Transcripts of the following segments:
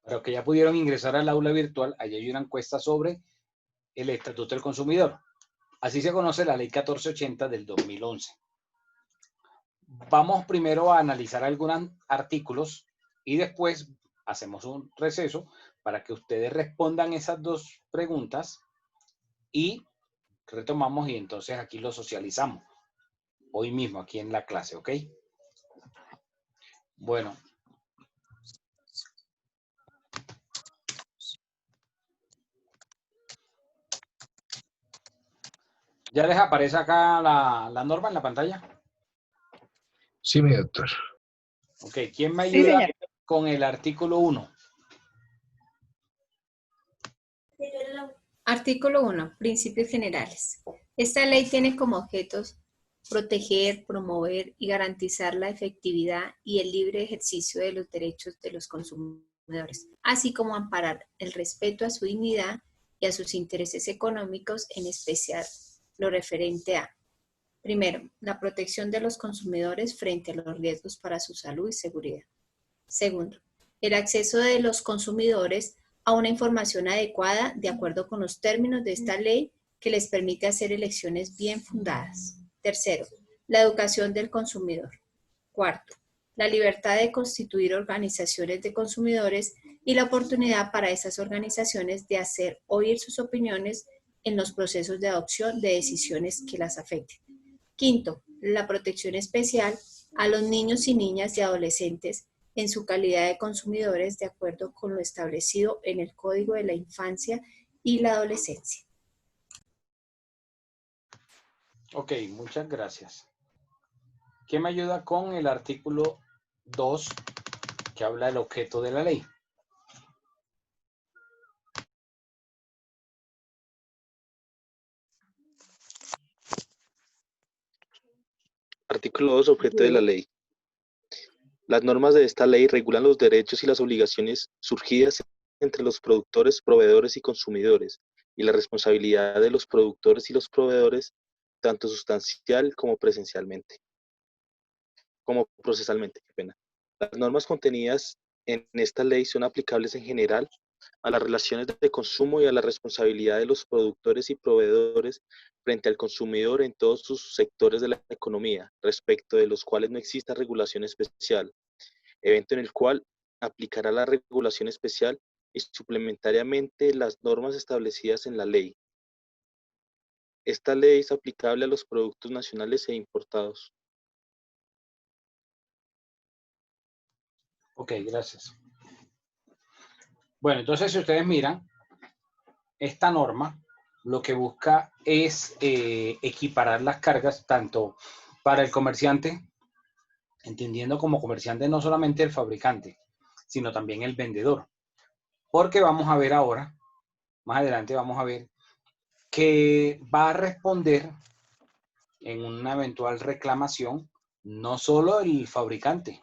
Para los que ya pudieron ingresar al aula virtual, allí hay una encuesta sobre el Estatuto del Consumidor. Así se conoce la Ley 1480 del 2011. Vamos primero a analizar algunos artículos y después hacemos un receso para que ustedes respondan esas dos preguntas y retomamos y entonces aquí lo socializamos hoy mismo aquí en la clase, ¿ok? Bueno. ¿Ya les aparece acá la norma en la pantalla? Sí, mi doctor. Ok, ¿quién me ayuda con el artículo 1? Artículo 1. Principios generales. Esta ley tiene como objetos proteger, promover y garantizar la efectividad y el libre ejercicio de los derechos de los consumidores, así como amparar el respeto a su dignidad y a sus intereses económicos, en especial lo referente a: primero, la protección de los consumidores frente a los riesgos para su salud y seguridad. Segundo, el acceso de los consumidores a una información adecuada de acuerdo con los términos de esta ley que les permite hacer elecciones bien fundadas. Tercero, la educación del consumidor. Cuarto, la libertad de constituir organizaciones de consumidores y la oportunidad para esas organizaciones de hacer oír sus opiniones en los procesos de adopción de decisiones que las afecten. Quinto, la protección especial a los niños y niñas y adolescentes en su calidad de consumidores de acuerdo con lo establecido en el Código de la Infancia y la Adolescencia. Ok, muchas gracias. ¿Quién me ayuda con el artículo 2 que habla del objeto de la ley? Artículo 2. Objeto de la ley. Las normas de esta ley regulan los derechos y las obligaciones surgidas entre los productores, proveedores y consumidores, y la responsabilidad de los productores y los proveedores, tanto sustancial como procesalmente. Qué pena. Las normas contenidas en esta ley son aplicables en general a las relaciones de consumo y a la responsabilidad de los productores y proveedores frente al consumidor en todos sus sectores de la economía, respecto de los cuales no exista regulación especial, evento en el cual aplicará la regulación especial y suplementariamente las normas establecidas en la ley. Esta ley es aplicable a los productos nacionales e importados. Ok, gracias. Bueno, entonces si ustedes miran, esta norma lo que busca es equiparar las cargas tanto para el comerciante, entendiendo como comerciante no solamente el fabricante, sino también el vendedor. Porque vamos a ver ahora, más adelante vamos a ver, que va a responder en una eventual reclamación no solo el fabricante,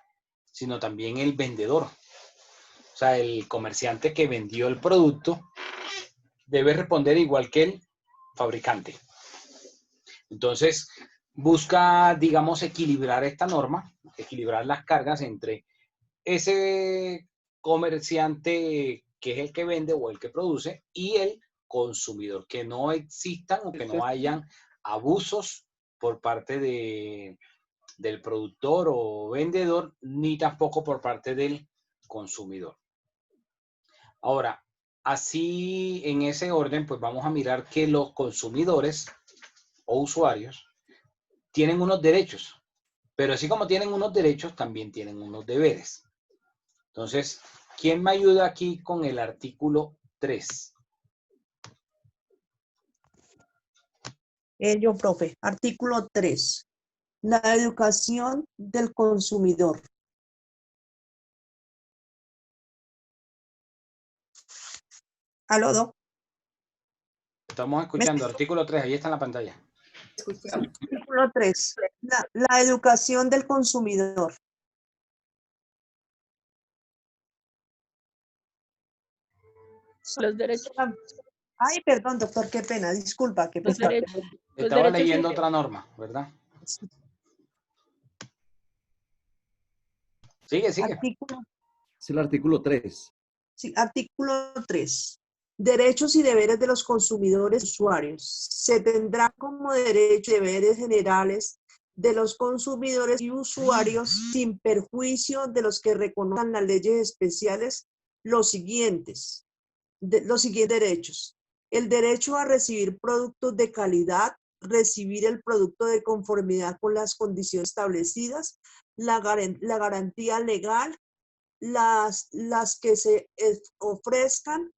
sino también el vendedor. O sea, el comerciante que vendió el producto debe responder igual que el fabricante. Entonces, busca, digamos, equilibrar esta norma, equilibrar las cargas entre ese comerciante que es el que vende o el que produce y el consumidor, que no existan o que no hayan abusos por parte del productor o vendedor, ni tampoco por parte del consumidor. Ahora, así en ese orden, pues vamos a mirar que los consumidores o usuarios tienen unos derechos, pero así como tienen unos derechos, también tienen unos deberes. Entonces, ¿quién me ayuda aquí con el artículo 3? Yo, profe. Artículo 3. La educación del consumidor. ¿Aló, Doc? Estamos escuchando, artículo 3, ahí está en la pantalla. Artículo 3. La educación del consumidor. Los derechos. Ay, perdón, doctor, qué pena, disculpa, qué Los pena. derechos, los Estaba derechos leyendo y- otra norma, ¿verdad? Sigue, sigue. Artículo, Es el artículo 3. sí, artículo 3. Derechos y deberes de los consumidores y usuarios. Se tendrá como derechos y deberes generales de los consumidores y usuarios sin perjuicio de los que reconozcan las leyes especiales los siguientes derechos. El derecho a recibir productos de calidad, recibir el producto de conformidad con las condiciones establecidas, la garantía legal, las que se ofrezcan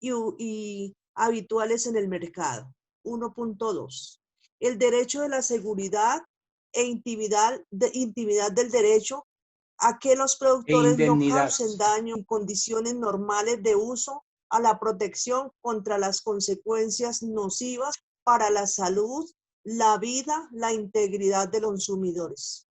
y habituales en el mercado. 1.2. El derecho de la seguridad e intimidad del derecho a que los productores no indemnidad. causen daño en condiciones normales de uso, a la protección contra las consecuencias nocivas para la salud, la vida, la integridad de los consumidores.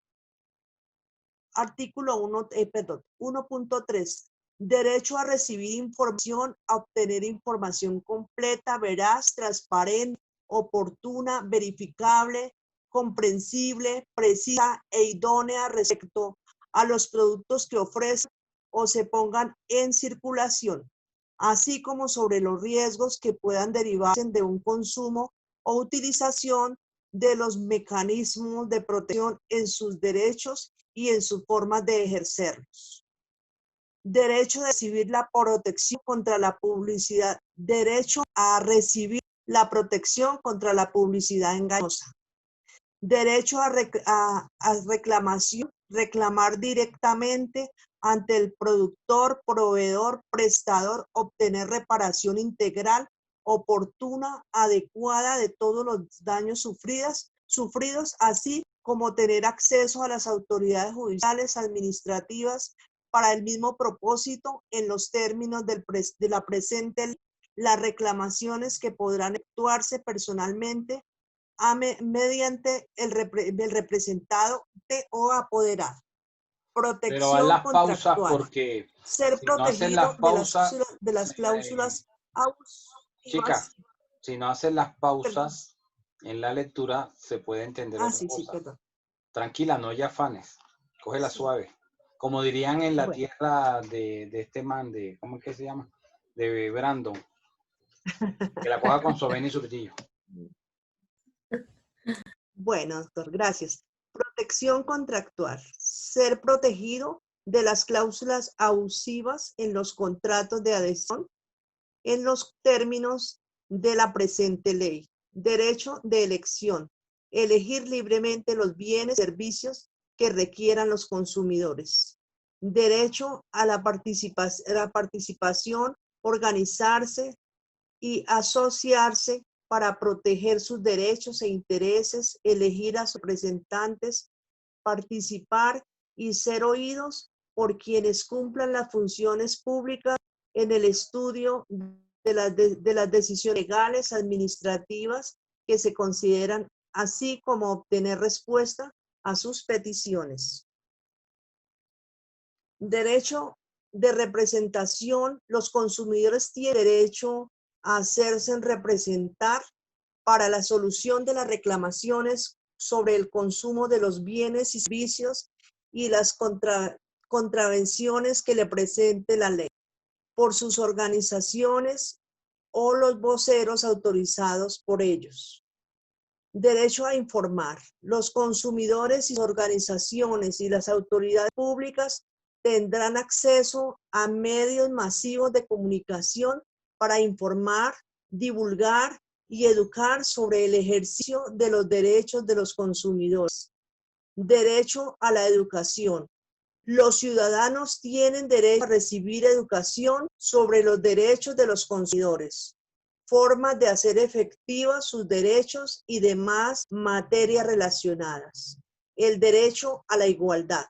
Artículo 1.3. Derecho a recibir información, a obtener información completa, veraz, transparente, oportuna, verificable, comprensible, precisa e idónea respecto a los productos que ofrecen o se pongan en circulación, así como sobre los riesgos que puedan derivarse de un consumo o utilización de los mecanismos de protección en sus derechos y en su forma de ejercerlos. Derecho a recibir la protección contra la publicidad. Derecho a recibir la protección contra la publicidad engañosa. Derecho a reclamación, reclamar directamente ante el productor, proveedor, prestador, obtener reparación integral, oportuna, adecuada de todos los daños sufridos, así como tener acceso a las autoridades judiciales, administrativas, para el mismo propósito, en los términos de la presente ley, las reclamaciones que podrán efectuarse personalmente mediante el representado o apoderado. Pero haz Protección las pausas contractual. porque Ser si no haces protegido las pausas, de las cláusulas chica, abusivas. si no haces las pausas en la lectura, se puede entender otra Sí, cosa. perdón. Tranquila, no ya afanes. Cógela Sí. suave. Como dirían en la Bueno. tierra de este man, ¿cómo es que se llama? De Brandon. Que la coja con su vena y su pitillo. Bueno, doctor, gracias. Protección contractual. Ser protegido de las cláusulas abusivas en los contratos de adhesión en los términos de la presente ley. Derecho de elección. Elegir libremente los bienes y servicios que requieran los consumidores. Derecho a la participación, organizarse y asociarse para proteger sus derechos e intereses, elegir a sus representantes, participar y ser oídos por quienes cumplan las funciones públicas en el estudio de las decisiones legales, administrativas que se consideran, así como obtener respuesta a sus peticiones. Derecho de representación. Los consumidores tienen derecho a hacerse representar para la solución de las reclamaciones sobre el consumo de los bienes y servicios y las contravenciones que le presente la ley por sus organizaciones o los voceros autorizados por ellos. Derecho a informar. Los consumidores y sus organizaciones y las autoridades públicas tendrán acceso a medios masivos de comunicación para informar, divulgar y educar sobre el ejercicio de los derechos de los consumidores. Derecho a la educación. Los ciudadanos tienen derecho a recibir educación sobre los derechos de los consumidores, formas de hacer efectivas sus derechos y demás materias relacionadas. El derecho a la igualdad.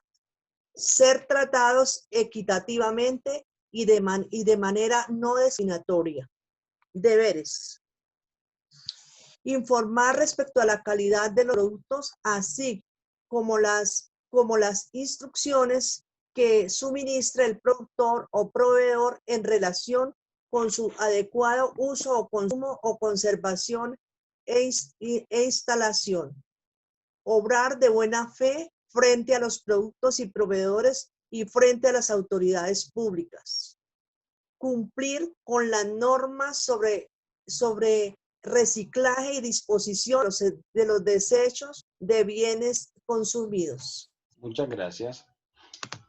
Ser tratados equitativamente y de manera no discriminatoria. Deberes. Informar respecto a la calidad de los productos, así como las instrucciones que suministra el productor o proveedor en relación con su adecuado uso o consumo o conservación e instalación. Obrar de buena fe frente a los productos y proveedores y frente a las autoridades públicas. Cumplir con las normas sobre reciclaje y disposición de los desechos de bienes consumidos. Muchas gracias.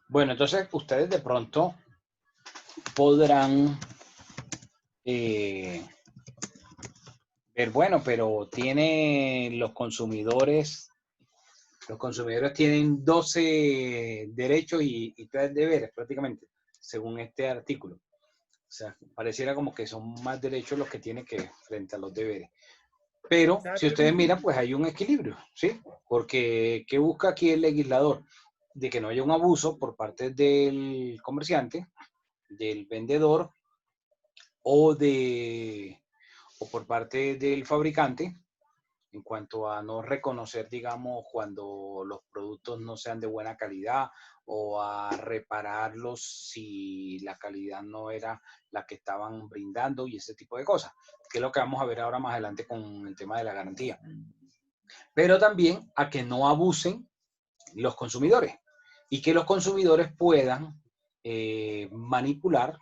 Bueno, entonces ustedes de pronto podrán ver, bueno, pero los consumidores tienen 12 derechos y 3 deberes prácticamente, según este artículo. O sea, pareciera como que son más derechos los que tienen que frente a los deberes. Pero si ustedes miran, pues hay un equilibrio, ¿sí? Porque ¿qué busca aquí el legislador? De que no haya un abuso por parte del comerciante, del vendedor o por parte del fabricante, en cuanto a no reconocer, digamos, cuando los productos no sean de buena calidad o a repararlos si la calidad no era la que estaban brindando y ese tipo de cosas, que es lo que vamos a ver ahora más adelante con el tema de la garantía. Pero también a que no abusen los consumidores y que los consumidores puedan manipular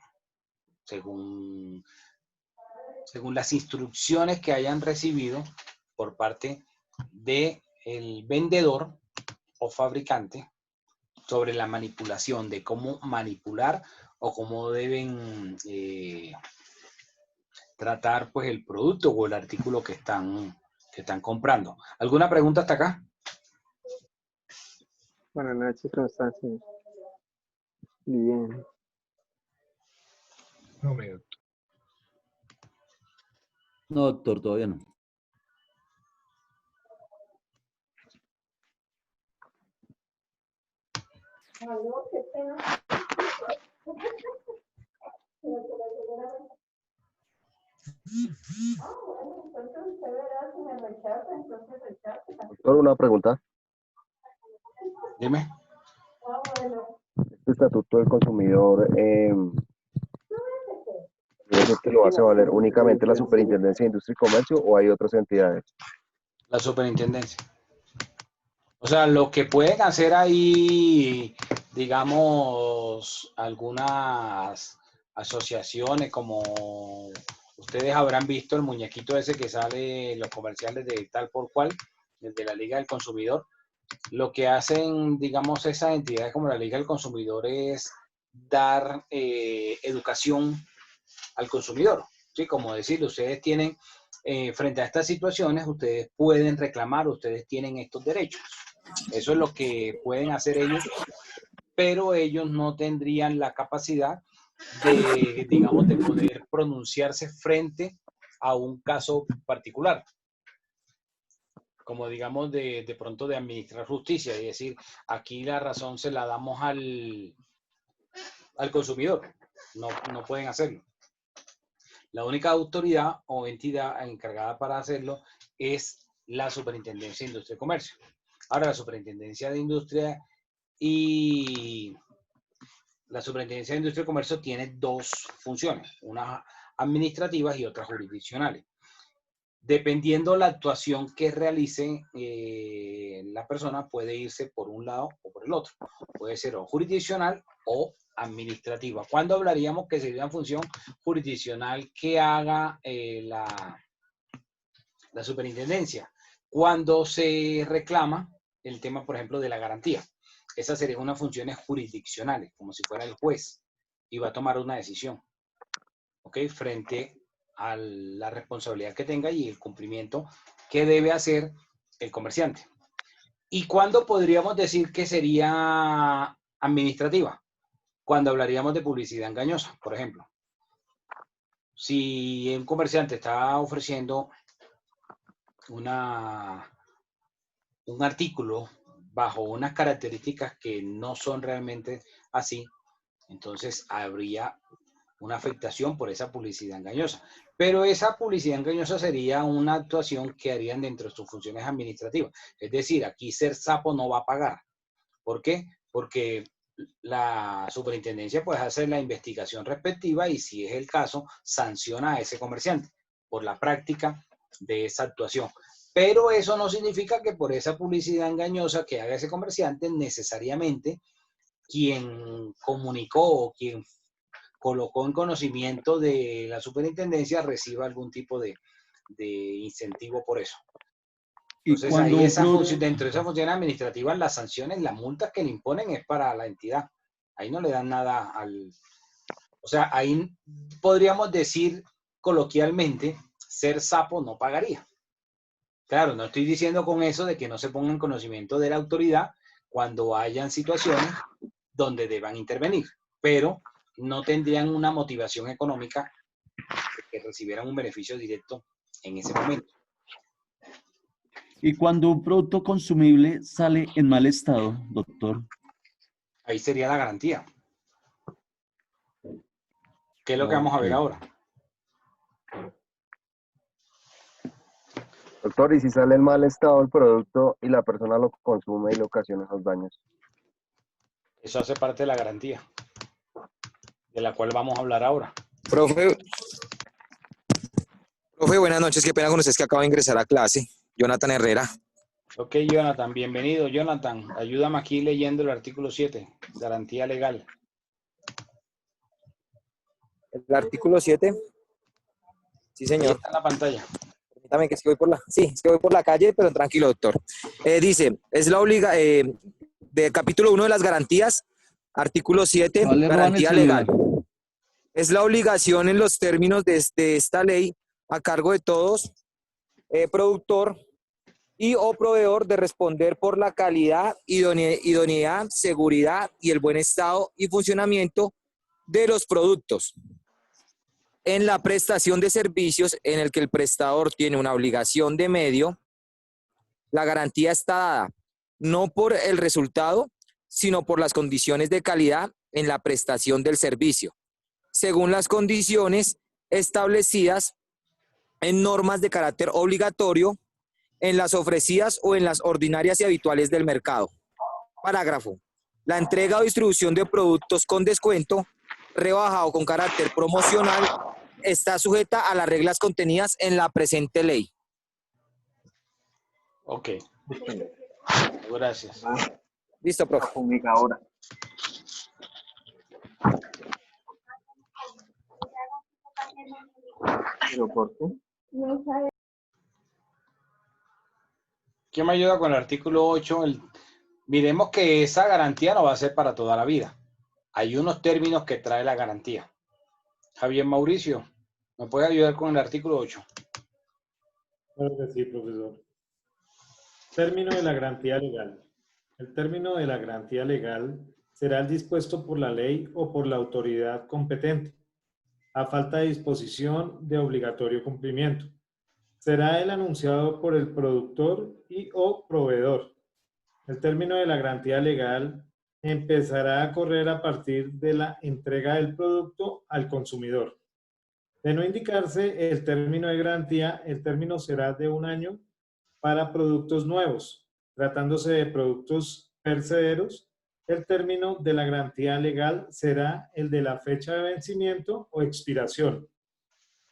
según las instrucciones que hayan recibido por parte del vendedor o fabricante sobre la manipulación, de cómo manipular o cómo deben tratar pues el producto o el artículo que están comprando. ¿Alguna pregunta hasta acá? Buenas noches, ¿cómo están? Sí. Bien. No, mi doctor. No, doctor, todavía no. Doctor, una pregunta. Dime. ¿Este estatuto del consumidor es que lo hace valer únicamente la Superintendencia de Industria y Comercio o hay otras entidades? La superintendencia. O sea, lo que pueden hacer ahí, digamos, algunas asociaciones, como ustedes habrán visto el muñequito ese que sale en los comerciales de Tal por Cual, desde la Liga del Consumidor. Lo que hacen, digamos, esas entidades como la Liga del Consumidor es dar educación al consumidor. ¿Sí? Como decir, ustedes tienen, frente a estas situaciones, ustedes pueden reclamar, ustedes tienen estos derechos. Eso es lo que pueden hacer ellos, pero ellos no tendrían la capacidad de, digamos, de poder pronunciarse frente a un caso particular. Como digamos, de pronto de administrar justicia y decir, aquí la razón se la damos al consumidor. No pueden hacerlo. La única autoridad o entidad encargada para hacerlo es la Superintendencia de Industria y Comercio. Ahora, la Superintendencia de Industria y Comercio tiene dos funciones, unas administrativas y otras jurisdiccionales. Dependiendo la actuación que realice la persona, puede irse por un lado o por el otro. Puede ser o jurisdiccional o administrativa. ¿Cuándo hablaríamos que sería una función jurisdiccional que haga la superintendencia? Cuando se reclama el tema, por ejemplo, de la garantía. Esas serían unas funciones jurisdiccionales, como si fuera el juez, y va a tomar una decisión, ¿ok? Frente a la responsabilidad que tenga y el cumplimiento que debe hacer el comerciante. ¿Y cuándo podríamos decir que sería administrativa? Cuando hablaríamos de publicidad engañosa, por ejemplo. Si un comerciante está ofreciendo un artículo bajo unas características que no son realmente así, entonces habría una afectación por esa publicidad engañosa. Pero esa publicidad engañosa sería una actuación que harían dentro de sus funciones administrativas. Es decir, aquí Ser Sapo no va a pagar. ¿Por qué? Porque la superintendencia pues hace la investigación respectiva y si es el caso, sanciona a ese comerciante por la práctica de esa actuación. Pero eso no significa que por esa publicidad engañosa que haga ese comerciante, necesariamente quien comunicó o quien colocó en conocimiento de la superintendencia reciba algún tipo de incentivo por eso. Entonces, ahí dentro de esa función administrativa, las sanciones, las multas que le imponen es para la entidad. Ahí no le dan nada al... O sea, ahí podríamos decir coloquialmente, ser sapo no pagaría. Claro, no estoy diciendo con eso de que no se ponga en conocimiento de la autoridad cuando hayan situaciones donde deban intervenir, pero no tendrían una motivación económica que recibieran un beneficio directo en ese momento. ¿Y cuando un producto consumible sale en mal estado, doctor? Ahí sería la garantía. ¿Qué es lo que vamos a ver ahora? Doctor, ¿y si sale en mal estado el producto y la persona lo consume y le ocasiona esos daños? Eso hace parte de la garantía, de la cual vamos a hablar ahora. Profe, buenas noches. Qué pena con ustedes que acabo de ingresar a clase. Jonathan Herrera. Ok, Jonathan, bienvenido. Jonathan, ayúdame aquí leyendo el artículo 7, garantía legal. El artículo 7. Sí, señor. Ahí está en la pantalla. Permítame que es que voy por la... Sí, es que voy por la calle, pero tranquilo, doctor. Dice, es la de capítulo 1 de las garantías, artículo 7, garantía legal. Es la obligación en los términos de esta ley a cargo de todos, productor y o proveedor, de responder por la calidad, idoneidad, seguridad y el buen estado y funcionamiento de los productos. En la prestación de servicios en el que el prestador tiene una obligación de medio, la garantía está dada no por el resultado, sino por las condiciones de calidad en la prestación del servicio, según las condiciones establecidas en normas de carácter obligatorio, en las ofrecidas o en las ordinarias y habituales del mercado. Parágrafo. La entrega o distribución de productos con descuento, rebaja o con carácter promocional está sujeta a las reglas contenidas en la presente ley. Ok. Gracias. Listo, profe. Ahora. ¿Pero por qué? ¿Quién me ayuda con el artículo 8? Miremos que esa garantía no va a ser para toda la vida. Hay unos términos que trae la garantía. Javier Mauricio, ¿me puede ayudar con el artículo 8? Claro que sí, profesor. Término de la garantía legal. El término de la garantía legal será el dispuesto por la ley o por la autoridad competente, a falta de disposición de obligatorio cumplimiento. Será el anunciado por el productor y o proveedor. El término de la garantía legal empezará a correr a partir de la entrega del producto al consumidor. De no indicarse el término de garantía, el término será de 1 año para productos nuevos. Tratándose de productos perecederos, el término de la garantía legal será el de la fecha de vencimiento o expiración.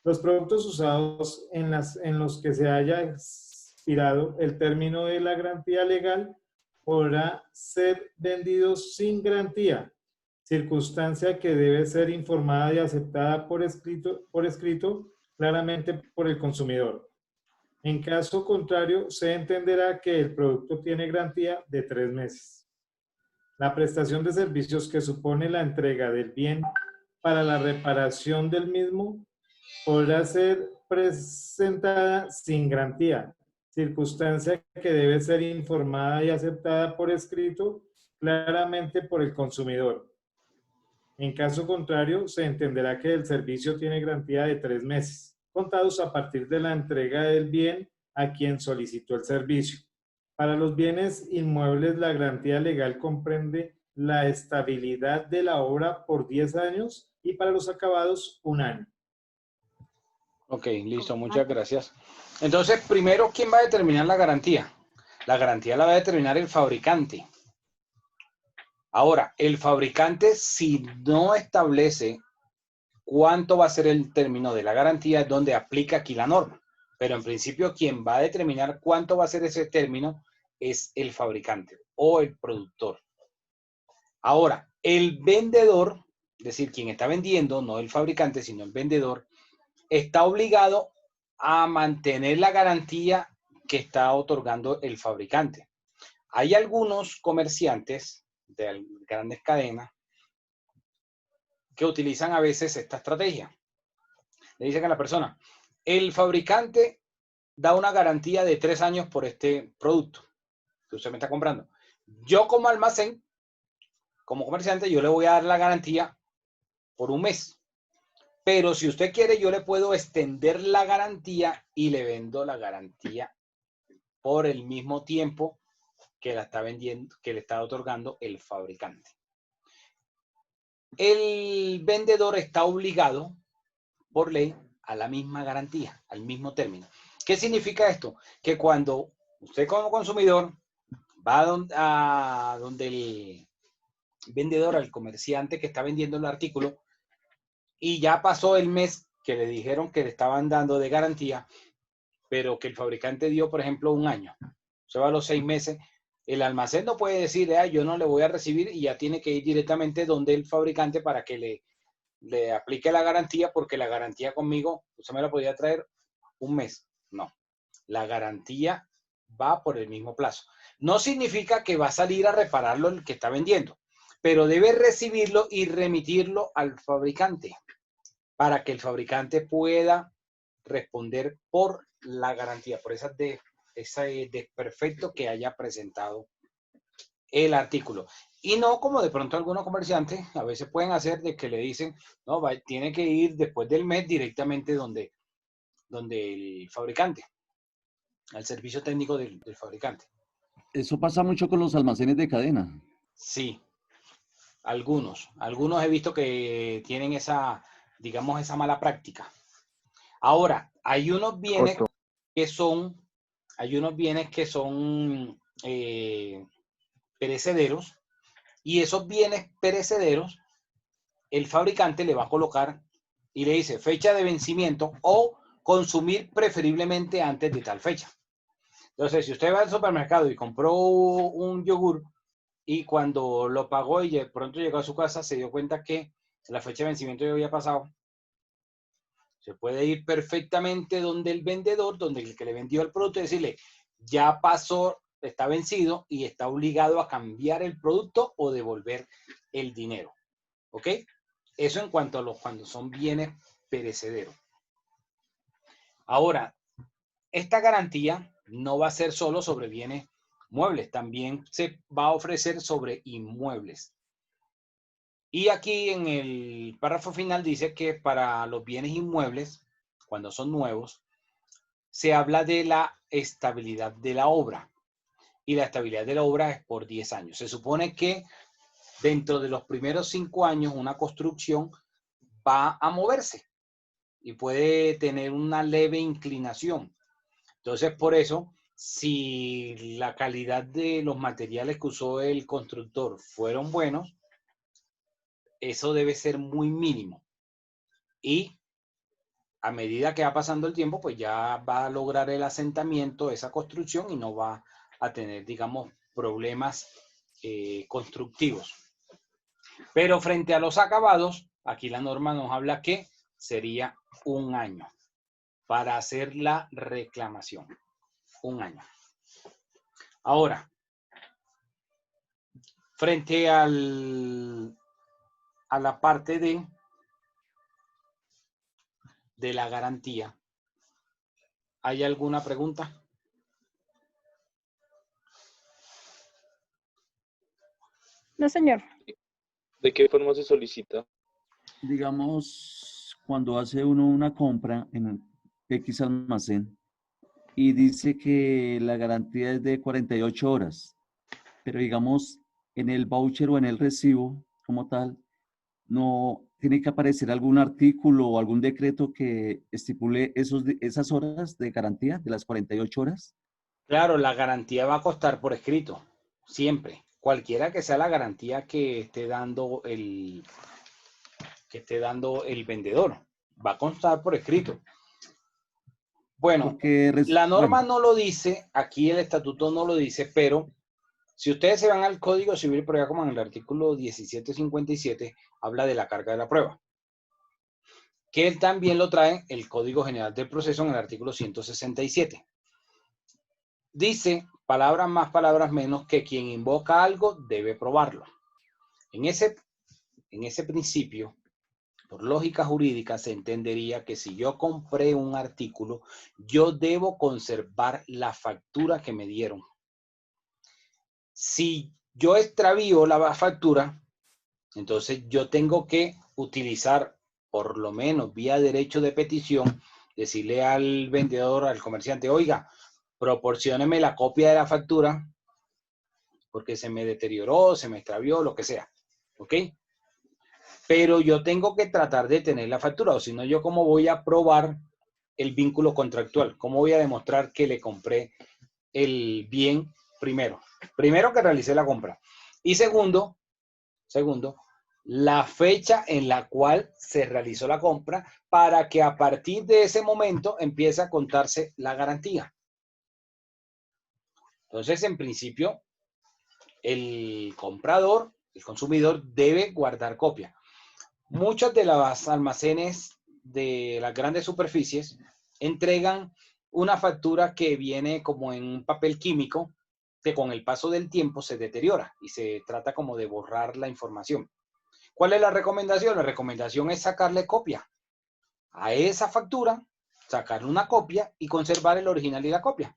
Los productos usados en los que se haya expirado el término de la garantía legal podrá ser vendidos sin garantía, circunstancia que debe ser informada y aceptada por escrito claramente por el consumidor. En caso contrario, se entenderá que el producto tiene garantía de 3 meses. La prestación de servicios que supone la entrega del bien para la reparación del mismo podrá ser presentada sin garantía, circunstancia que debe ser informada y aceptada por escrito claramente por el consumidor. En caso contrario, se entenderá que el servicio tiene garantía de 3 meses, contados a partir de la entrega del bien a quien solicitó el servicio. Para los bienes inmuebles, la garantía legal comprende la estabilidad de la obra por 10 años y para los acabados 1 año. Ok, listo, muchas gracias. Entonces, primero, ¿quién va a determinar la garantía? La garantía la va a determinar el fabricante. Ahora, el fabricante, si no establece cuánto va a ser el término de la garantía, es donde aplica aquí la norma. Pero en principio, quien va a determinar cuánto va a ser ese término es el fabricante o el productor. Ahora, el vendedor, es decir, quien está vendiendo, no el fabricante, sino el vendedor, está obligado a mantener la garantía que está otorgando el fabricante. Hay algunos comerciantes de grandes cadenas que utilizan a veces esta estrategia. Le dicen a la persona, el fabricante da una garantía de 3 años por este producto que usted me está comprando. Yo como almacén, como comerciante, yo le voy a dar la garantía por 1 mes. Pero si usted quiere, yo le puedo extender la garantía y le vendo la garantía por el mismo tiempo que la está vendiendo, que le está otorgando el fabricante. El vendedor está obligado por ley a la misma garantía, al mismo término. ¿Qué significa esto? Que cuando usted como consumidor va a donde el vendedor, al comerciante que está vendiendo el artículo, y ya pasó el mes que le dijeron que le estaban dando de garantía, pero que el fabricante dio, por ejemplo, 1 año. Se va a los 6 meses. El almacén no puede decir, yo no le voy a recibir, y ya tiene que ir directamente donde el fabricante para que le aplique la garantía, porque la garantía conmigo, usted me la podía traer 1 mes. No, la garantía va por el mismo plazo. No significa que va a salir a repararlo el que está vendiendo, pero debe recibirlo y remitirlo al fabricante para que el fabricante pueda responder por la garantía, por ese desperfecto que haya presentado el artículo. Y no como de pronto algunos comerciantes a veces pueden hacer, de que le dicen, no, tiene que ir después del mes directamente donde el fabricante, al servicio técnico del fabricante. Eso pasa mucho con los almacenes de cadena. Sí, algunos he visto que tienen esa, digamos, esa mala práctica. Ahora, hay unos bienes que son perecederos, y esos bienes perecederos el fabricante le va a colocar y le dice fecha de vencimiento o consumir preferiblemente antes de tal fecha. Entonces, si usted va al supermercado y compró un yogur y cuando lo pagó y de pronto llegó a su casa se dio cuenta que la fecha de vencimiento ya había pasado, se puede ir perfectamente donde el vendedor, donde el que le vendió el producto, y decirle, ya pasó, está vencido y está obligado a cambiar el producto o devolver el dinero. ¿Ok? Eso en cuanto a cuando son bienes perecederos. Ahora, esta garantía no va a ser solo sobre bienes muebles, también se va a ofrecer sobre inmuebles. Y aquí en el párrafo final dice que para los bienes inmuebles, cuando son nuevos, se habla de la estabilidad de la obra. Y la estabilidad de la obra es por 10 años. Se supone que dentro de los primeros 5 años una construcción va a moverse y puede tener una leve inclinación. Entonces, por eso, si la calidad de los materiales que usó el constructor fueron buenos, eso debe ser muy mínimo. Y a medida que va pasando el tiempo, pues ya va a lograr el asentamiento de esa construcción y no va a tener, digamos, problemas constructivos. Pero frente a los acabados, aquí la norma nos habla que sería 1 año para hacer la reclamación. 1 año. Ahora, frente a la parte de la garantía, ¿hay alguna pregunta? No, señor. ¿De qué forma se solicita? Digamos, cuando hace uno una compra en X almacén y dice que la garantía es de 48 horas, pero digamos, en el voucher o en el recibo como tal, no tiene que aparecer algún artículo o algún decreto que estipule esas horas de garantía de las 48 horas. Claro, la garantía va a costar por escrito, siempre. cualquiera que sea la garantía que esté dando el vendedor. Va a constar por escrito. Bueno, Porque, la norma bueno, no lo dice, aquí el estatuto no lo dice, pero si ustedes se van al Código Civil, pero ya como en el artículo 1757, habla de la carga de la prueba, que él también lo trae el Código General del Proceso en el artículo 167. Dice, palabras más, palabras menos, que quien invoca algo debe probarlo. En ese principio, por lógica jurídica, se entendería que si yo compré un artículo, yo debo conservar la factura que me dieron. Si yo extravío la factura, entonces yo tengo que utilizar, por lo menos vía derecho de petición, decirle al vendedor, al comerciante, oiga, proporcióneme la copia de la factura porque se me deterioró, se me extravió, lo que sea. ¿Ok? Pero yo tengo que tratar de tener la factura, o si no, yo cómo voy a probar el vínculo contractual, cómo voy a demostrar que le compré el bien primero que realicé la compra, y segundo, la fecha en la cual se realizó la compra, para que a partir de ese momento empiece a contarse la garantía. Entonces, en principio, el comprador, el consumidor, debe guardar copia. Muchos de los almacenes de las grandes superficies entregan una factura que viene como en un papel químico que con el paso del tiempo se deteriora y se trata como de borrar la información. ¿Cuál es la recomendación? La recomendación es sacarle copia a esa factura, sacarle una copia y conservar el original y la copia.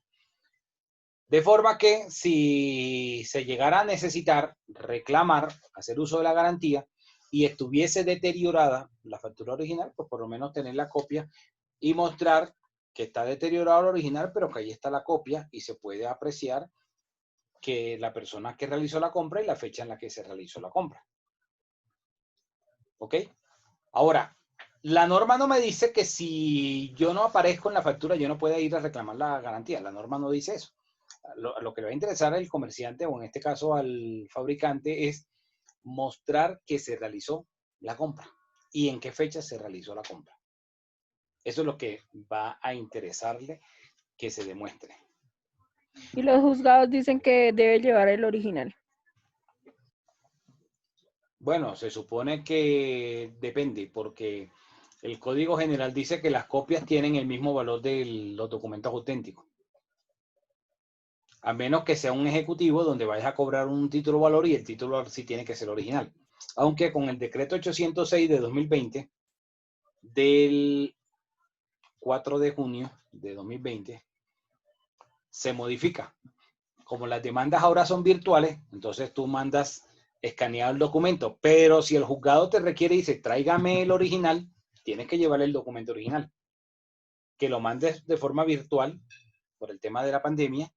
De forma que si se llegara a necesitar reclamar, hacer uso de la garantía, y estuviese deteriorada la factura original, pues por lo menos tener la copia y mostrar que está deteriorado el original, pero que ahí está la copia y se puede apreciar que la persona que realizó la compra y la fecha en la que se realizó la compra. ¿Ok? Ahora, la norma no me dice que si yo no aparezco en la factura, yo no pueda ir a reclamar la garantía. La norma no dice eso. Lo que le va a interesar al comerciante, o en este caso al fabricante, es mostrar que se realizó la compra y en qué fecha se realizó la compra. Eso es lo que va a interesarle que se demuestre. Y los juzgados dicen que debe llevar el original. Bueno, se supone que depende, porque el Código General dice que las copias tienen el mismo valor de los documentos auténticos. A menos que sea un ejecutivo donde vayas a cobrar un título valor y el título sí tiene que ser original. Aunque con el decreto 806 de 2020, del 4 de junio de 2020, se modifica. Como las demandas ahora son virtuales, entonces tú mandas escaneado el documento, pero si el juzgado te requiere y dice, tráigame el original, tienes que llevarle el documento original. Que lo mandes de forma virtual, por el tema de la pandemia,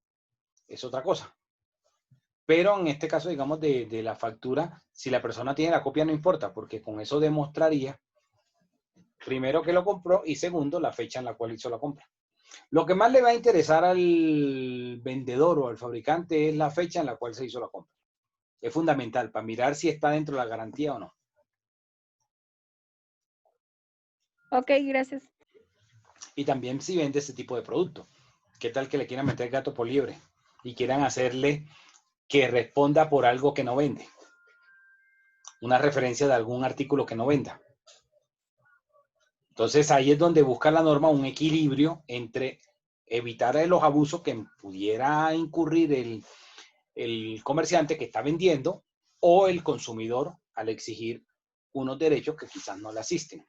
es otra cosa. Pero en este caso, digamos, de la factura, si la persona tiene la copia no importa, porque con eso demostraría, primero, que lo compró, y segundo, la fecha en la cual hizo la compra. Lo que más le va a interesar al vendedor o al fabricante es la fecha en la cual se hizo la compra. Es fundamental para mirar si está dentro de la garantía o no. Ok, gracias. Y también si vende ese tipo de producto. ¿Qué tal que le quieran meter gato por liebre y quieran hacerle que responda por algo que no vende? Una referencia de algún artículo que no venda. Entonces ahí es donde busca la norma un equilibrio entre evitar los abusos que pudiera incurrir el comerciante que está vendiendo o el consumidor al exigir unos derechos que quizás no le asisten.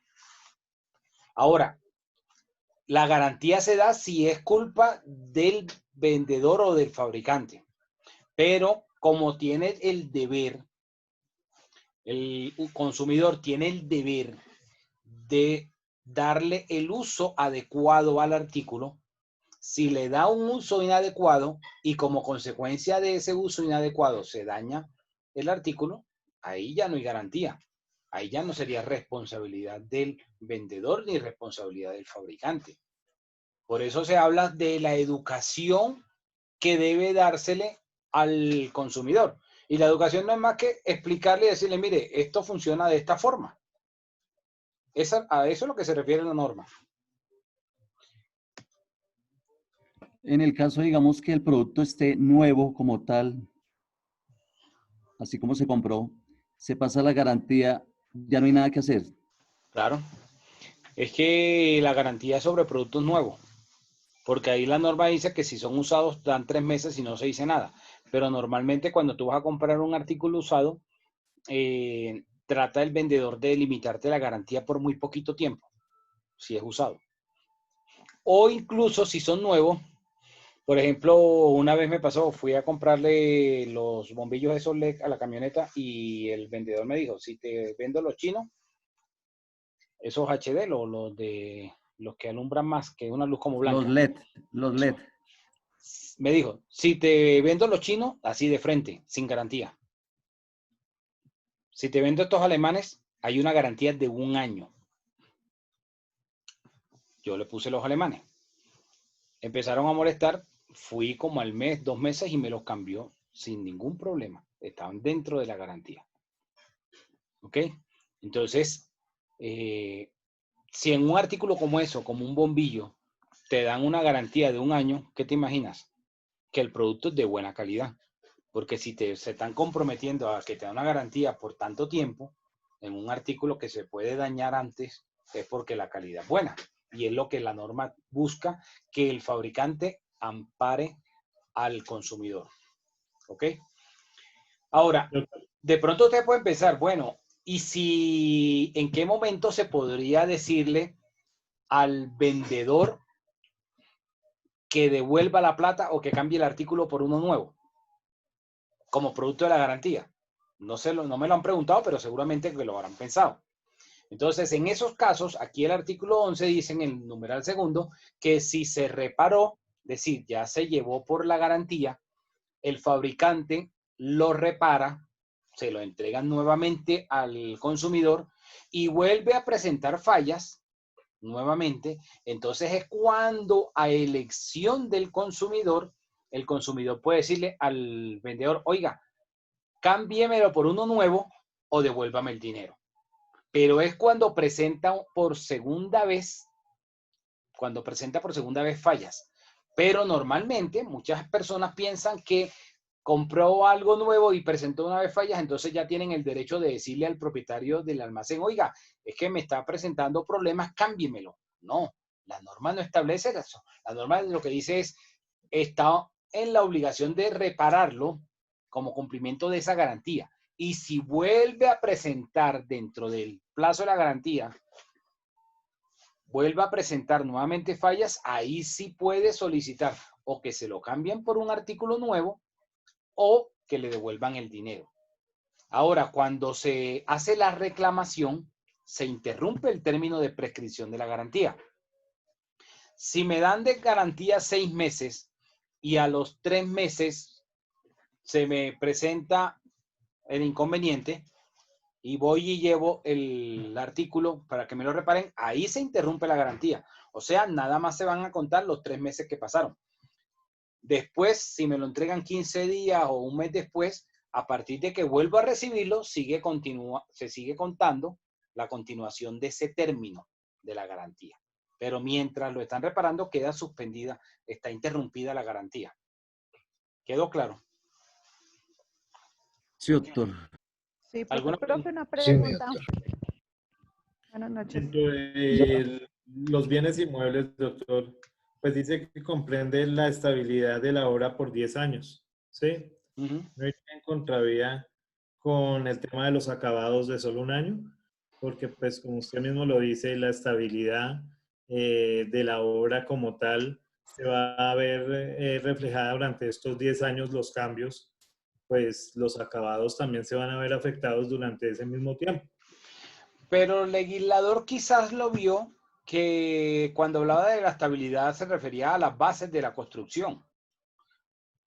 Ahora, la garantía se da si es culpa del vendedor o del fabricante, pero como tiene el deber, el consumidor tiene el deber de darle el uso adecuado al artículo. Si le da un uso inadecuado y como consecuencia de ese uso inadecuado se daña el artículo, ahí ya no hay garantía. Ahí ya no sería responsabilidad del vendedor ni responsabilidad del fabricante. Por eso se habla de la educación que debe dársele al consumidor. Y la educación no es más que explicarle y decirle, mire, esto funciona de esta forma. A eso es lo que se refiere la norma. En el caso, digamos, que el producto esté nuevo como tal, así como se compró, se pasa la garantía, ya no hay nada que hacer. Claro. Es que la garantía es sobre productos nuevos. Porque ahí la norma dice que si son usados dan 3 meses y no se dice nada. Pero normalmente cuando tú vas a comprar un artículo usado, trata el vendedor de limitarte la garantía por muy poquito tiempo, si es usado. O incluso si son nuevos, por ejemplo, una vez me pasó, fui a comprarle los bombillos esos LED a la camioneta y el vendedor me dijo, si te vendo los chinos, esos HD, los que alumbran más que una luz como blanca. Los LED. Me dijo, si te vendo los chinos, así de frente, sin garantía. Si te vendo estos alemanes, hay una garantía de 1 año. Yo le puse los alemanes. Empezaron a molestar, fui como al mes, 2 meses y me los cambió sin ningún problema. Estaban dentro de la garantía. ¿Ok? Entonces, si en un artículo como eso, como un bombillo, te dan una garantía de 1 año, ¿qué te imaginas? Que el producto es de buena calidad. Porque si se están comprometiendo a que te da una garantía por tanto tiempo en un artículo que se puede dañar antes, es porque la calidad es buena. Y es lo que la norma busca, que el fabricante ampare al consumidor. ¿Ok? Ahora, de pronto usted puede pensar, bueno, ¿y si en qué momento se podría decirle al vendedor que devuelva la plata o que cambie el artículo por uno nuevo como producto de la garantía? No me lo han preguntado, pero seguramente que lo habrán pensado. Entonces, en esos casos, aquí el artículo 11 dice en el numeral segundo que si se reparó, es decir, ya se llevó por la garantía, el fabricante lo repara, se lo entregan nuevamente al consumidor y vuelve a presentar fallas nuevamente. Entonces es cuando a elección del consumidor, el consumidor puede decirle al vendedor, oiga, cámbiemelo por uno nuevo o devuélvame el dinero. Pero es cuando presenta por segunda vez fallas. Pero normalmente muchas personas piensan que compró algo nuevo y presentó una vez fallas, entonces ya tienen el derecho de decirle al propietario del almacén, oiga, es que me está presentando problemas, cámbiemelo. No, la norma no establece eso. La norma lo que dice es, está en la obligación de repararlo como cumplimiento de esa garantía. Y si vuelve a presentar dentro del plazo de la garantía, vuelve a presentar nuevamente fallas, ahí sí puede solicitar o que se lo cambien por un artículo nuevo o que le devuelvan el dinero. Ahora, cuando se hace la reclamación, se interrumpe el término de prescripción de la garantía. Si me dan de garantía 6 meses y a los 3 meses se me presenta el inconveniente y voy y llevo el artículo para que me lo reparen, ahí se interrumpe la garantía. O sea, nada más se van a contar los 3 meses que pasaron. Después, si me lo entregan 15 días o un mes después, a partir de que vuelvo a recibirlo, se sigue contando la continuación de ese término de la garantía. Pero mientras lo están reparando, queda suspendida, está interrumpida la garantía. ¿Quedó claro? Sí, doctor. Sí, ¿Alguna profe, una Sí, mi pregunta. doctor. Buenas noches. Dentro de los bienes inmuebles, doctor, pues dice que comprende la estabilidad de la obra por 10 años, ¿sí? No iría en contravía con el tema de los acabados de solo 1 año, porque pues como usted mismo lo dice, la estabilidad de la obra como tal se va a ver reflejada durante estos 10 años los cambios, pues los acabados también se van a ver afectados durante ese mismo tiempo. Pero el legislador quizás lo vio que cuando hablaba de la estabilidad se refería a las bases de la construcción.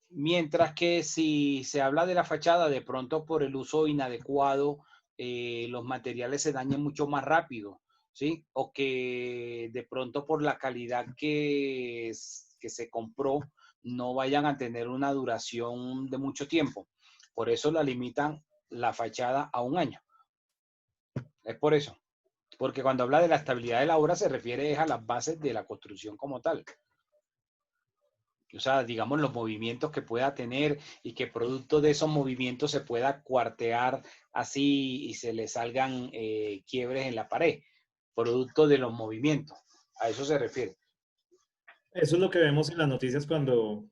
Mientras que si se habla de la fachada, de pronto por el uso inadecuado, los materiales se dañan mucho más rápido, ¿sí? O que de pronto por la calidad que se compró, no vayan a tener una duración de mucho tiempo. Por eso la limitan la fachada a 1 año. Es por eso. Porque cuando habla de la estabilidad de la obra se refiere a las bases de la construcción como tal. O sea, digamos, los movimientos que pueda tener y que producto de esos movimientos se pueda cuartear así y se le salgan quiebres en la pared. Producto de los movimientos. A eso se refiere. Eso es lo que vemos en las noticias cuando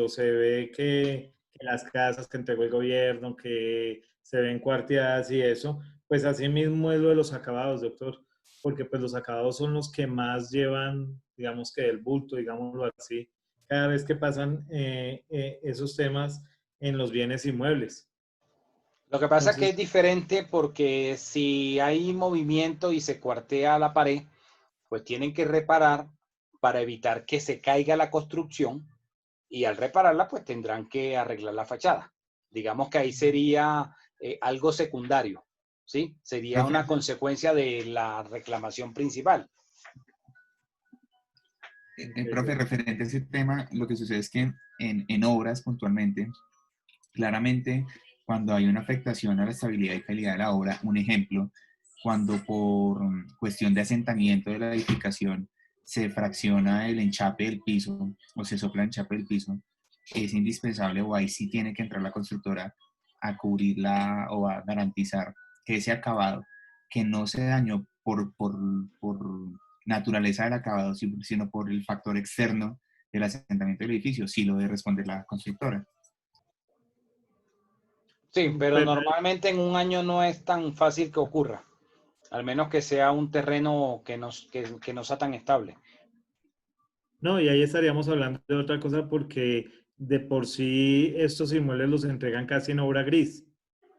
se ve que las casas que entregó el gobierno, que se ven cuarteadas y eso, pues así mismo es lo de los acabados, doctor, porque pues los acabados son los que más llevan, digamos que el bulto, digámoslo así, cada vez que pasan esos temas en los bienes inmuebles. Lo que pasa es que Entonces, es diferente porque si hay movimiento y se cuartea la pared, pues tienen que reparar para evitar que se caiga la construcción y al repararla pues tendrán que arreglar la fachada. Digamos que ahí sería algo secundario, ¿sí? Sería una consecuencia de la reclamación principal. Profe, referente a ese tema, lo que sucede es que en obras puntualmente, claramente, cuando hay una afectación a la estabilidad y calidad de la obra, un ejemplo, cuando por cuestión de asentamiento de la edificación se fracciona el enchape del piso o se sopla el enchape del piso, es indispensable o ahí sí tiene que entrar la constructora a cubrirla o a garantizar que ese acabado, que no se dañó por naturaleza del acabado, sino por el factor externo del asentamiento del edificio, sí lo debe responder la constructora. Sí, pero normalmente en 1 año no es tan fácil que ocurra, al menos que sea un terreno que no sea tan estable. no, y ahí estaríamos hablando de otra cosa porque de por sí estos inmuebles los entregan casi en obra gris.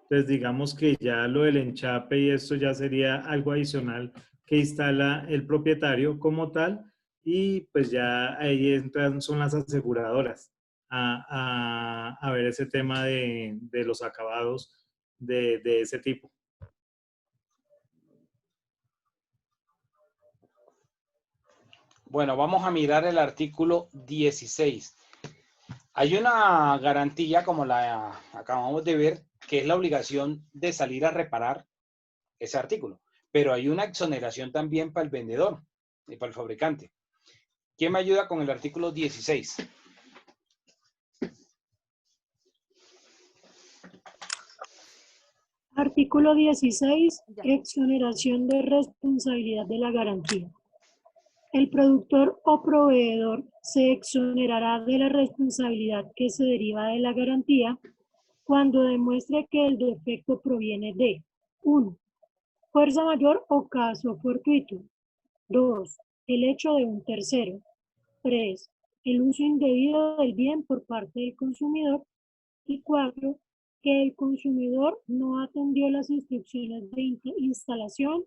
Entonces, digamos que ya lo del enchape y esto ya sería algo adicional que instala el propietario como tal y pues ya ahí entran, son las aseguradoras a ver ese tema de los acabados de ese tipo. Bueno, vamos a mirar el artículo 16. Hay una garantía, como la acabamos de ver, que es la obligación de salir a reparar ese artículo. Pero hay una exoneración también para el vendedor y para el fabricante. ¿Quién me ayuda con el artículo 16? Artículo 16. Exoneración de responsabilidad de la garantía. El productor o proveedor se exonerará de la responsabilidad que se deriva de la garantía cuando demuestre que el defecto proviene de 1. Fuerza mayor o caso fortuito. 2. El hecho de un tercero. 3. El uso indebido del bien por parte del consumidor. Y 4. Que el consumidor no atendió las instrucciones de instalación,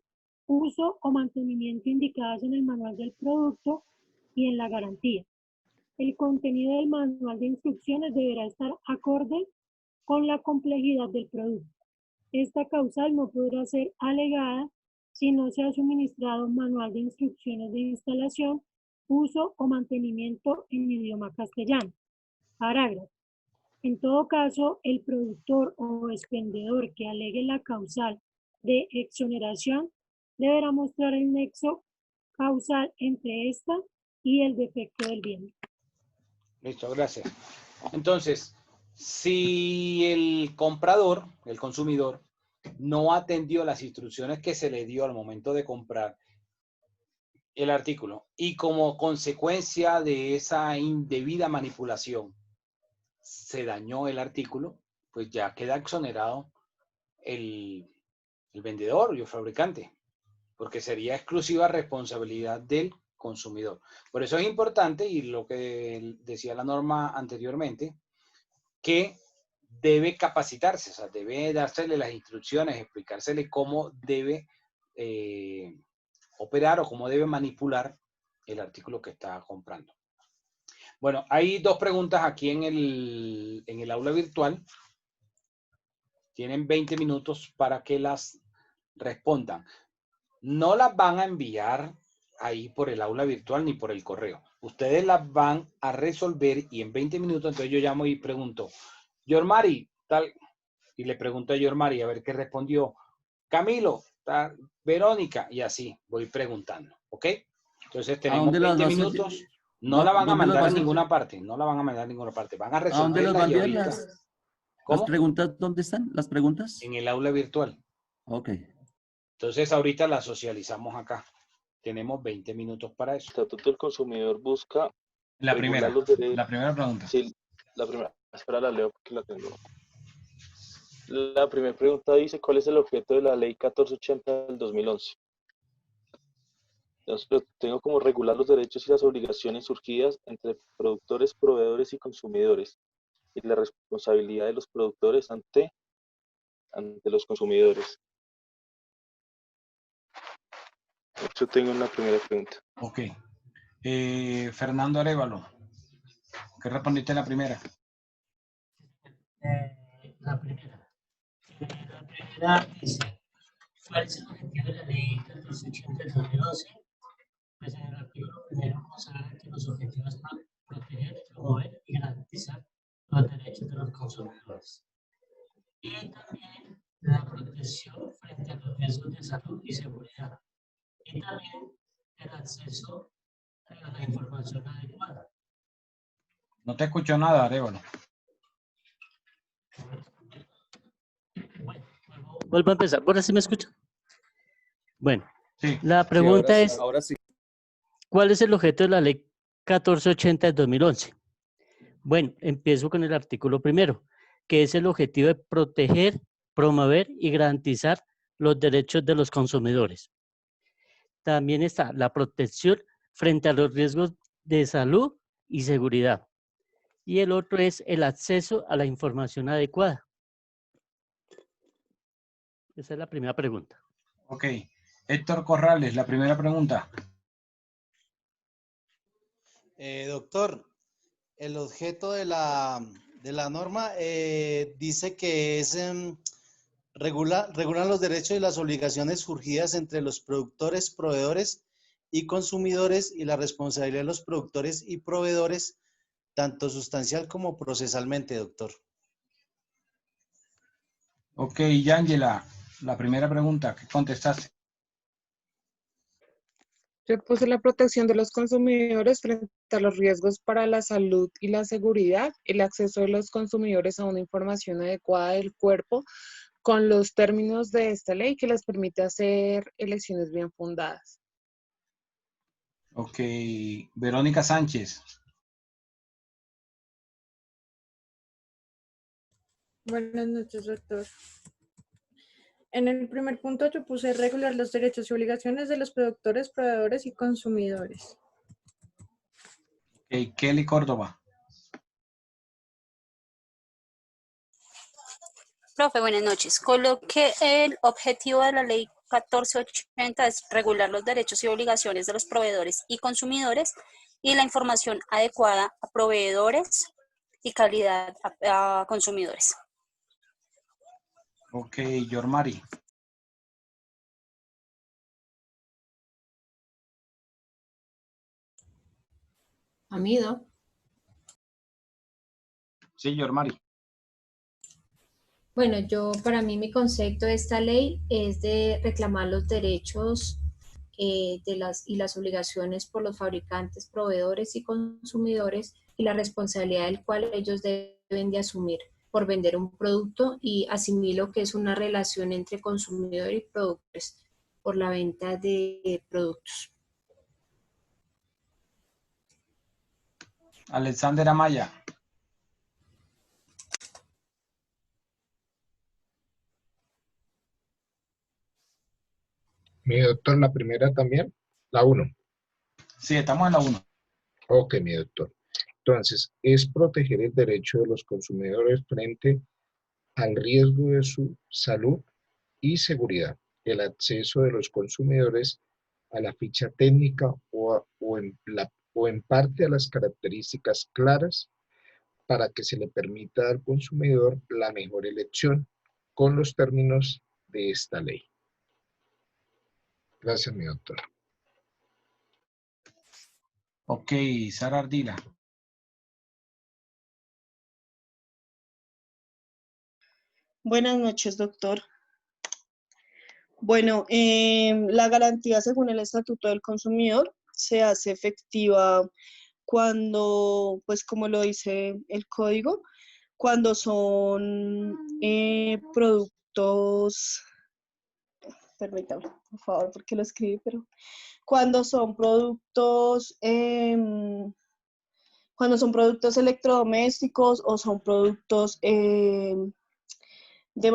uso o mantenimiento indicadas en el manual del producto y en la garantía. El contenido del manual de instrucciones deberá estar acorde con la complejidad del producto. Esta causal no podrá ser alegada si no se ha suministrado manual de instrucciones de instalación, uso o mantenimiento en idioma castellano. Parágrafo. En todo caso, el productor o expendedor que alegue la causal de exoneración deberá mostrar el nexo causal entre esta y el defecto del bien. Listo, gracias. Entonces, si el comprador, el consumidor, no atendió las instrucciones que se le dio al momento de comprar el artículo y como consecuencia de esa indebida manipulación se dañó el artículo, pues ya queda exonerado el vendedor y el fabricante, porque sería exclusiva responsabilidad del consumidor. Por eso es importante, y lo que decía la norma anteriormente, que debe capacitarse, o sea, debe dársele las instrucciones, explicársele cómo debe operar o cómo debe manipular el artículo que está comprando. Bueno, hay 2 preguntas aquí en el aula virtual. Tienen 20 minutos para que las respondan. No las van a enviar ahí por el aula virtual ni por el correo. Ustedes las van a resolver y en 20 minutos, entonces yo llamo y pregunto, Yormari, tal, y le pregunto a Yormari a ver qué respondió Camilo, Verónica, y así voy preguntando, ¿ok? Entonces ¿A tenemos dónde las 20 vas a minutos, no la van a ¿Dónde las mandar a vas a ninguna parte, no la van a mandar a ninguna parte, van a ¿A dónde las va resolverla a y enviar ahorita, las ¿cómo? preguntas? ¿Dónde están las preguntas? En el aula virtual. Ok. Entonces ahorita la socializamos acá. Tenemos 20 minutos para eso. El Estatuto del Consumidor busca La regular primera, los derechos. la primera pregunta. Sí, la primera. Espera, la leo porque la tengo. La primera pregunta dice, ¿cuál es el objeto de la Ley 1480 del 2011? Entonces, tengo como regular los derechos y las obligaciones surgidas entre productores, proveedores y consumidores y la responsabilidad de los productores ante los consumidores. Yo tengo una primera pregunta. Ok. Fernando Arévalo, ¿qué respondiste en la primera? La primera. La primera dice, ¿cuál es el objetivo de la ley 1480 del 2011? Pues en el artículo primero vamos a ver que los objetivos es proteger, promover y garantizar los derechos de los consumidores. Y también la protección frente a los riesgos de salud y seguridad. Y también el acceso a la información adecuada. No te escucho nada, Arévalo. Vuelvo a empezar. ¿Ahora sí me escuchan? Bueno, sí, la pregunta sí, es, ahora sí. ¿cuál es el objeto de la ley 1480 del 2011? Bueno, empiezo con el artículo primero, que es el objetivo de proteger, promover y garantizar los derechos de los consumidores. También está la protección frente a los riesgos de salud y seguridad. Y el otro es el acceso a la información adecuada. Esa es la primera pregunta. Ok. Héctor Corrales, la primera pregunta. Doctor, el objeto de la norma dice que es regular los derechos y las obligaciones surgidas entre los productores, proveedores y consumidores y la responsabilidad de los productores y proveedores, tanto sustancial como procesalmente, doctor. Ok, Yángela, la primera pregunta, ¿qué contestaste? Yo puse la protección de los consumidores frente a los riesgos para la salud y la seguridad, el acceso de los consumidores a una información adecuada del cuerpo con los términos de esta ley que les permite hacer elecciones bien fundadas. Ok, Verónica Sánchez. Buenas noches, doctor. En el primer punto yo puse regular los derechos y obligaciones de los productores, proveedores y consumidores. Ok, Kelly Córdoba. Profe, buenas noches. Coloqué el objetivo de la ley 1480 es regular los derechos y obligaciones de los proveedores y consumidores y la información adecuada a proveedores y calidad a consumidores. Ok, Yormari. Amido. Sí, Yormari. Bueno, para mí mi concepto de esta ley es de reclamar los derechos y las obligaciones por los fabricantes, proveedores y consumidores y la responsabilidad del cual ellos deben de asumir por vender un producto, y asimilo que es una relación entre consumidor y productores por la venta de productos. Alexander Amaya. Mi doctor, la primera también, la 1. Sí, estamos en la 1. Ok, mi doctor. Entonces, es proteger el derecho de los consumidores frente al riesgo de su salud y seguridad, el acceso de los consumidores a la ficha técnica o en parte a las características claras para que se le permita al consumidor la mejor elección con los términos de esta ley. Gracias, mi doctor. Ok, Sara Ardila. Buenas noches, doctor. Bueno, la garantía según el Estatuto del Consumidor se hace efectiva cuando, pues como lo dice el código, cuando son productos, permítame, por favor, porque lo escribí, pero cuando son productos electrodomésticos o son productos de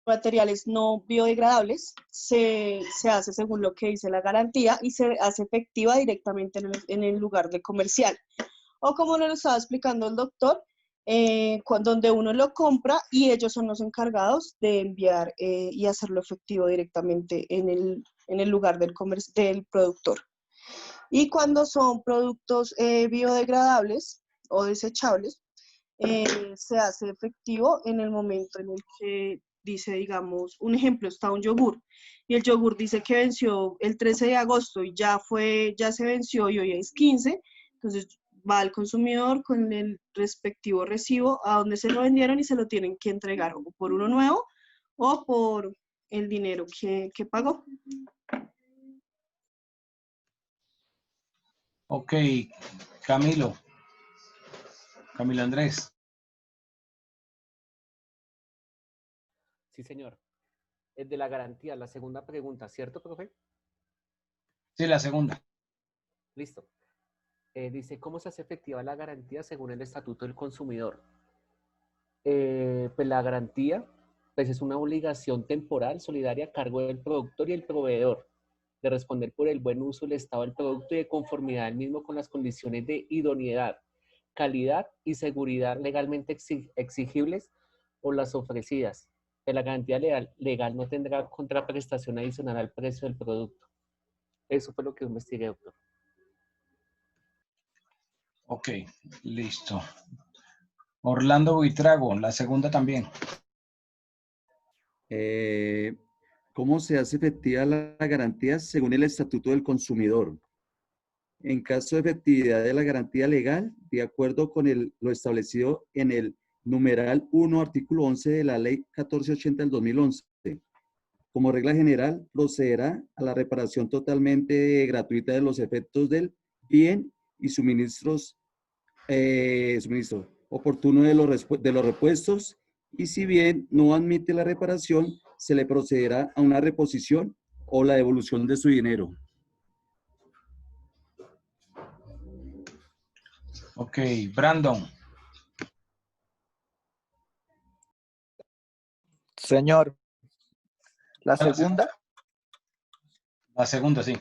materiales no biodegradables, se hace según lo que dice la garantía y se hace efectiva directamente en el lugar de comercial. O como nos lo estaba explicando el doctor, donde uno lo compra y ellos son los encargados de enviar y hacerlo efectivo directamente en el lugar del productor. Y cuando son productos biodegradables o desechables, se hace efectivo en el momento en el que dice, digamos, un ejemplo, está un yogur y el yogur dice que venció el 13 de agosto y ya se venció y hoy es 15, entonces va al consumidor con el respectivo recibo a donde se lo vendieron y se lo tienen que entregar o por uno nuevo o por el dinero que pagó. Ok, Camilo Andrés. Sí, señor. El de la garantía, la segunda pregunta, ¿cierto, profe? Sí, la segunda. Listo. Dice, ¿cómo se hace efectiva la garantía según el Estatuto del Consumidor? Pues la garantía pues es una obligación temporal solidaria a cargo del productor y el proveedor de responder por el buen uso del estado del producto y de conformidad del mismo con las condiciones de idoneidad, calidad y seguridad legalmente exigibles o las ofrecidas. La garantía legal no tendrá contraprestación adicional al precio del producto. Eso fue lo que investigué, doctor. Ok, listo. Orlando Buitrago, la segunda también. ¿Cómo se hace efectiva la garantía según el Estatuto del Consumidor? En caso de efectividad de la garantía legal, de acuerdo con lo establecido en el numeral 1, artículo 11 de la Ley 1480 del 2011, como regla general, procederá a la reparación totalmente gratuita de los efectos del bien y suministro oportuno de los repuestos, y si bien no admite la reparación, se le procederá a una reposición o la devolución de su dinero. Ok, Brandon. Señor, ¿la segunda? La segunda, sí.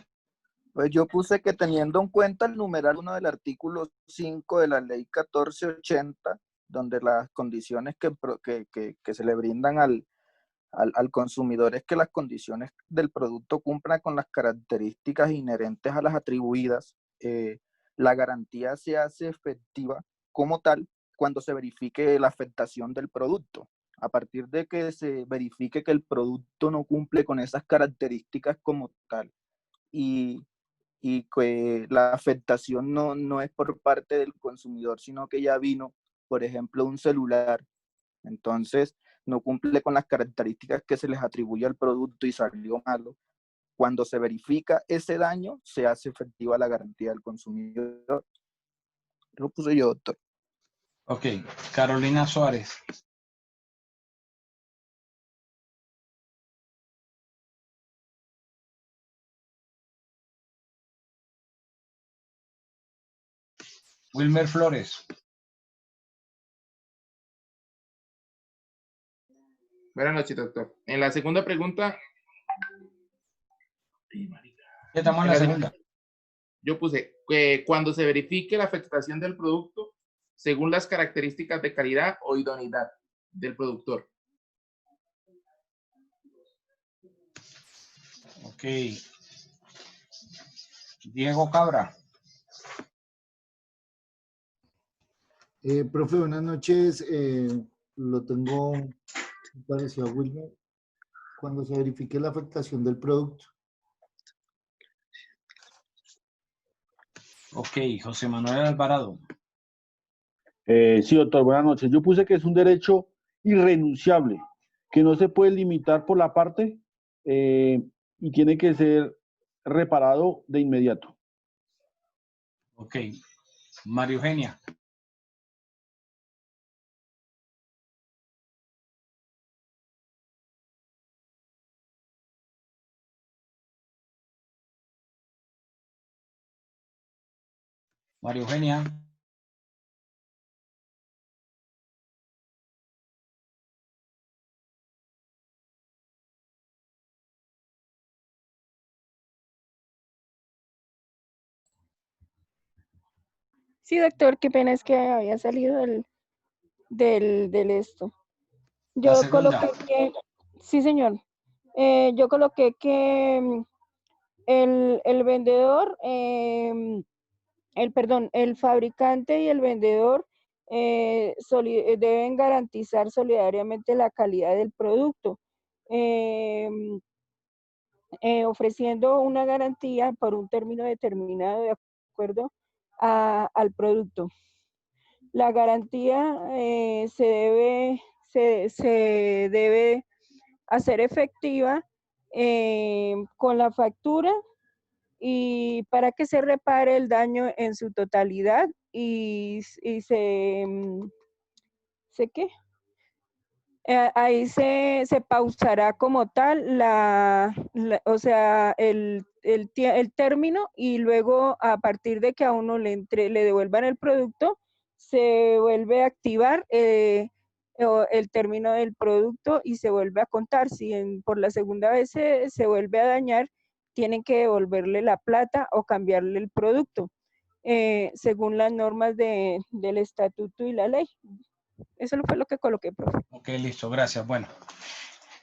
Pues yo puse que teniendo en cuenta el numeral 1 del artículo 5 de la ley 1480, donde las condiciones que se le brindan al consumidor es que las condiciones del producto cumplan con las características inherentes a las atribuidas, la garantía se hace efectiva como tal cuando se verifique la afectación del producto. A partir de que se verifique que el producto no cumple con esas características como tal y que la afectación no es por parte del consumidor, sino que ya vino, por ejemplo, un celular, entonces no cumple con las características que se les atribuye al producto y salió malo. Cuando se verifica ese daño, se hace efectiva la garantía del consumidor. Lo puse yo, doctor. Ok, Carolina Suárez. Wilmer Flores. Buenas noches, doctor. En la segunda pregunta. Estamos en la segunda. Yo puse que cuando se verifique la afectación del producto según las características de calidad o idoneidad del productor. Ok. Diego Cabra. Profe, buenas noches. Lo tengo parecido a Wilmer. Cuando se verifique la afectación del producto. Ok, José Manuel Alvarado. Sí, doctor, buenas noches. Yo puse que es un derecho irrenunciable que no se puede limitar por la parte y tiene que ser reparado de inmediato. Ok. María Eugenia. María Eugenia. Sí, doctor, qué pena, es que había salido del esto. La Yo segunda. coloqué que, sí, señor, yo coloqué que el vendedor, el fabricante y el vendedor deben garantizar solidariamente la calidad del producto, ofreciendo una garantía por un término determinado de acuerdo al producto. La garantía se debe hacer efectiva con la factura y para que se repare el daño en su totalidad y ¿qué? Ahí se pausará como tal o sea, el término, y luego a partir de que a uno le devuelvan el producto, se vuelve a activar el término del producto y se vuelve a contar. Si por la segunda vez se vuelve a dañar, tienen que devolverle la plata o cambiarle el producto, según las normas del estatuto y la ley. Eso fue lo que coloqué, profe. Ok, listo, gracias. Bueno,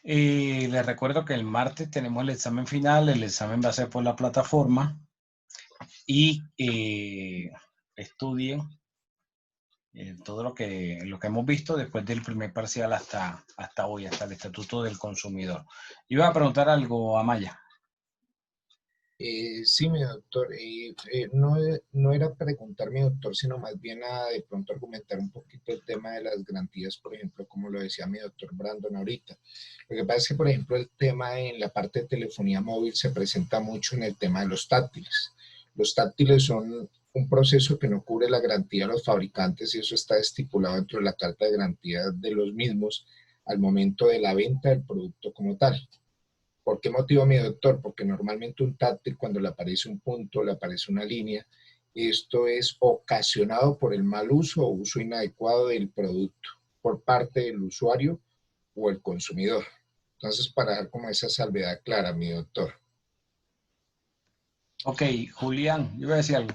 les recuerdo que el martes tenemos el examen final. El examen va a ser por la plataforma y estudien todo lo que hemos visto después del primer parcial hasta hoy, hasta el Estatuto del Consumidor. Iba a preguntar algo a Maya. Sí, mi doctor, no era preguntar, mi doctor, sino más bien a de pronto argumentar un poquito el tema de las garantías, por ejemplo, como lo decía mi doctor Brandon ahorita. Lo que pasa es que, por ejemplo, el tema en la parte de telefonía móvil se presenta mucho en el tema de los táctiles. Los táctiles son un proceso que no cubre la garantía de los fabricantes y eso está estipulado dentro de la carta de garantía de los mismos al momento de la venta del producto como tal. ¿Por qué motivo, mi doctor? Porque normalmente un táctil, cuando le aparece un punto, le aparece una línea, esto es ocasionado por el mal uso o uso inadecuado del producto por parte del usuario o el consumidor. Entonces, para dar como esa salvedad clara, mi doctor. Ok, Julián, yo voy a decir algo.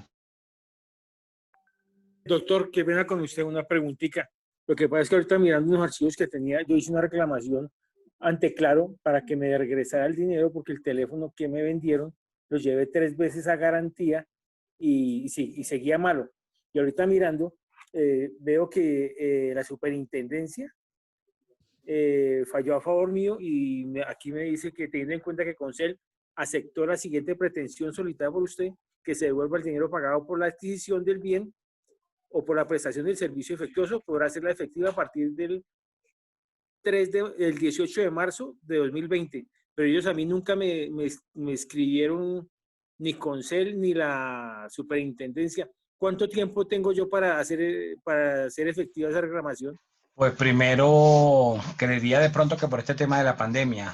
Doctor, qué pena con usted, una preguntita. Lo que pasa es que ahorita mirando unos archivos que tenía, yo hice una reclamación ante Claro para que me regresara el dinero porque el teléfono que me vendieron lo llevé 3 veces a garantía y seguía malo. Y ahorita mirando, veo que la superintendencia falló a favor mío y aquí me dice que teniendo en cuenta que Concel aceptó la siguiente pretensión solicitada por usted, que se devuelva el dinero pagado por la adquisición del bien o por la prestación del servicio efectuoso, podrá hacerla efectiva a partir del 18 de marzo de 2020. Pero ellos a mí nunca me escribieron ni Concel ni la superintendencia. ¿Cuánto tiempo tengo yo para hacer efectiva esa reclamación? Pues primero, creería de pronto que por este tema de la pandemia,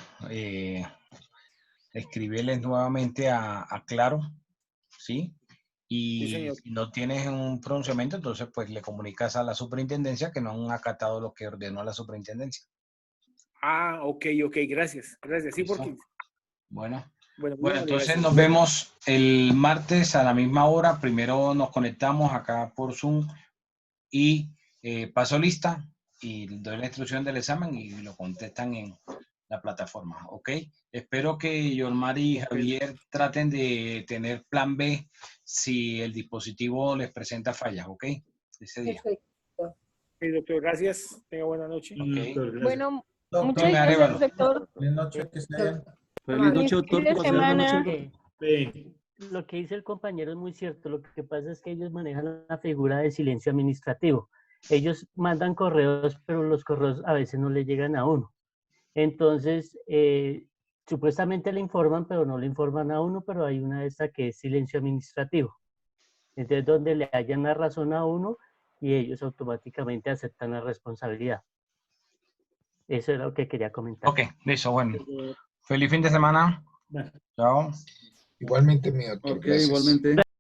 escribirles nuevamente a Claro, ¿sí? Y Sí, si no tienes un pronunciamiento, entonces pues le comunicas a la superintendencia que no han acatado lo que ordenó la superintendencia. Ah, ok, gracias. Sí, porque... Bueno, Bueno, entonces nos vemos el martes a la misma hora. Primero nos conectamos acá por Zoom y paso lista y doy la instrucción del examen y lo contestan en la plataforma, ¿ok? Espero que Yolmar y Javier traten de tener plan B si el dispositivo les presenta fallas, ¿ok? Ese día. Perfecto. Sí, doctor, gracias. Tenga buena noche. Bueno, Doctor, muchas gracias, doctor. Buenas noches, que esté bien. Feliz noche, doctor. Fin de semana. Lo que dice el compañero es muy cierto. Lo que pasa es que ellos manejan la figura de silencio administrativo. Ellos mandan correos, pero los correos a veces no le llegan a uno. Entonces, supuestamente le informan, pero no le informan a uno, pero hay una de estas que es silencio administrativo. Entonces, donde le hallan la razón a uno y ellos automáticamente aceptan la responsabilidad. Eso era lo que quería comentar. Ok, listo, bueno. Feliz fin de semana. Chao. Igualmente, mi doctor. Ok, Gracias. igualmente.